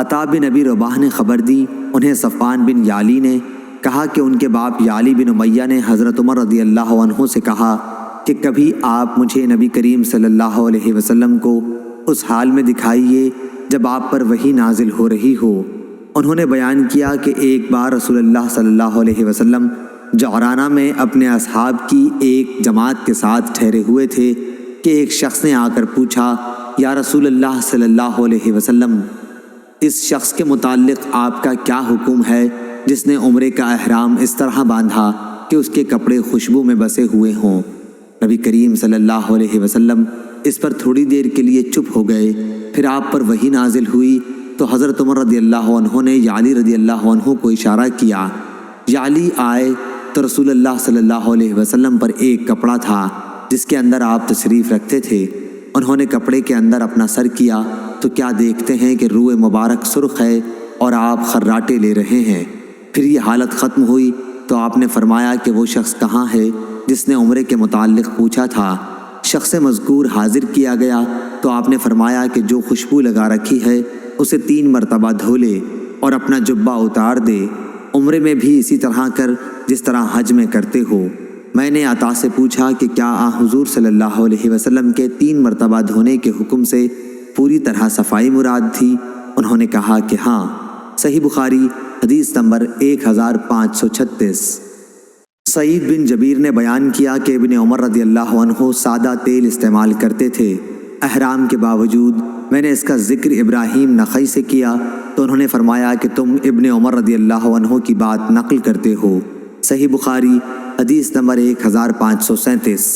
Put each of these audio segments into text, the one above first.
عطا بن ابی رباح نے خبر دی، انہیں صفوان بن یالی نے کہا کہ ان کے باپ یالی بن امیہ نے حضرت عمر رضی اللہ عنہ سے کہا کہ کبھی آپ مجھے نبی کریم صلی اللہ علیہ وسلم کو اس حال میں دکھائیے جب آپ پر وحی نازل ہو رہی ہو۔ انہوں نے بیان کیا کہ ایک بار رسول اللہ صلی اللہ علیہ وسلم جعرانہ میں اپنے اصحاب کی ایک جماعت کے ساتھ ٹھہرے ہوئے تھے کہ ایک شخص نے آ کر پوچھا، یا رسول اللہ صلی اللہ علیہ وسلم، اس شخص کے متعلق آپ کا کیا حکم ہے جس نے عمرے کا احرام اس طرح باندھا کہ اس کے کپڑے خوشبو میں بسے ہوئے ہوں؟ نبی کریم صلی اللہ علیہ وسلم اس پر تھوڑی دیر کے لیے چپ ہو گئے، پھر آپ پر وحی نازل ہوئی تو حضرت عمر رضی اللہ عنہ نے یعلی رضی اللہ عنہ کو اشارہ کیا۔ یعلی آئے تو رسول اللہ صلی اللہ علیہ وسلم پر ایک کپڑا تھا جس کے اندر آپ تشریف رکھتے تھے۔ انہوں نے کپڑے کے اندر اپنا سر کیا تو کیا دیکھتے ہیں کہ روح مبارک سرخ ہے اور آپ خراٹے لے رہے ہیں۔ پھر یہ حالت ختم ہوئی تو آپ نے فرمایا کہ وہ شخص کہاں ہے جس نے عمرے کے متعلق پوچھا تھا؟ شخص مذکور حاضر کیا گیا تو آپ نے فرمایا کہ جو خوشبو لگا رکھی ہے اسے 3 مرتبہ دھو لے اور اپنا جبہ اتار دے، عمرے میں بھی اسی طرح کر جس طرح حج میں کرتے ہو۔ میں نے عطا سے پوچھا کہ کیا حضور صلی اللہ علیہ وسلم کے 3 مرتبہ دھونے کے حکم سے پوری طرح صفائی مراد تھی؟ انہوں نے کہا کہ ہاں۔ صحیح بخاری حدیث نمبر 1536۔ سعید بن جبیر نے بیان کیا کہ ابن عمر رضی اللہ عنہ سادہ تیل استعمال کرتے تھے احرام کے باوجود۔ میں نے اس کا ذکر ابراہیم نخعی سے کیا تو انہوں نے فرمایا کہ تم ابن عمر رضی اللہ عنہ کی بات نقل کرتے ہو۔ صحیح بخاری حدیث نمبر 1537۔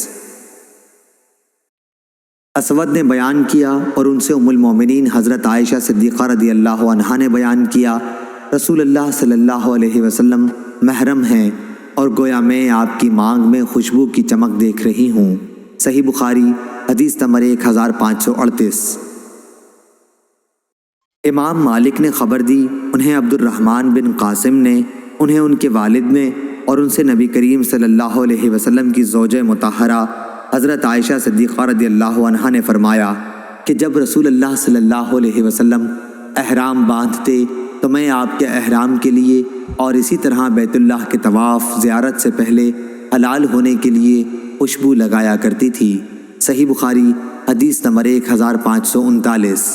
اسود نے بیان کیا اور ان سے ام المومنین حضرت عائشہ صدیقہ رضی اللہ عنہا نے بیان کیا، رسول اللہ صلی اللہ علیہ وسلم محرم ہیں اور گویا میں آپ کی مانگ میں خوشبو کی چمک دیکھ رہی ہوں۔ صحیح بخاری حدیث نمبر 1538۔ امام مالک نے خبر دی، انہیں عبد الرحمن بن قاسم نے، انہیں ان کے والد نے اور ان سے نبی کریم صلی اللہ علیہ وسلم کی زوجہ مطہرہ حضرت عائشہ صدیقہ رضی اللہ عنہا نے فرمایا کہ جب رسول اللہ صلی اللہ علیہ وسلم احرام باندھتے تو میں آپ کے احرام کے لیے اور اسی طرح بیت اللہ کے طواف زیارت سے پہلے حلال ہونے کے لیے خوشبو لگایا کرتی تھی۔ صحیح بخاری حدیث نمبر 1539۔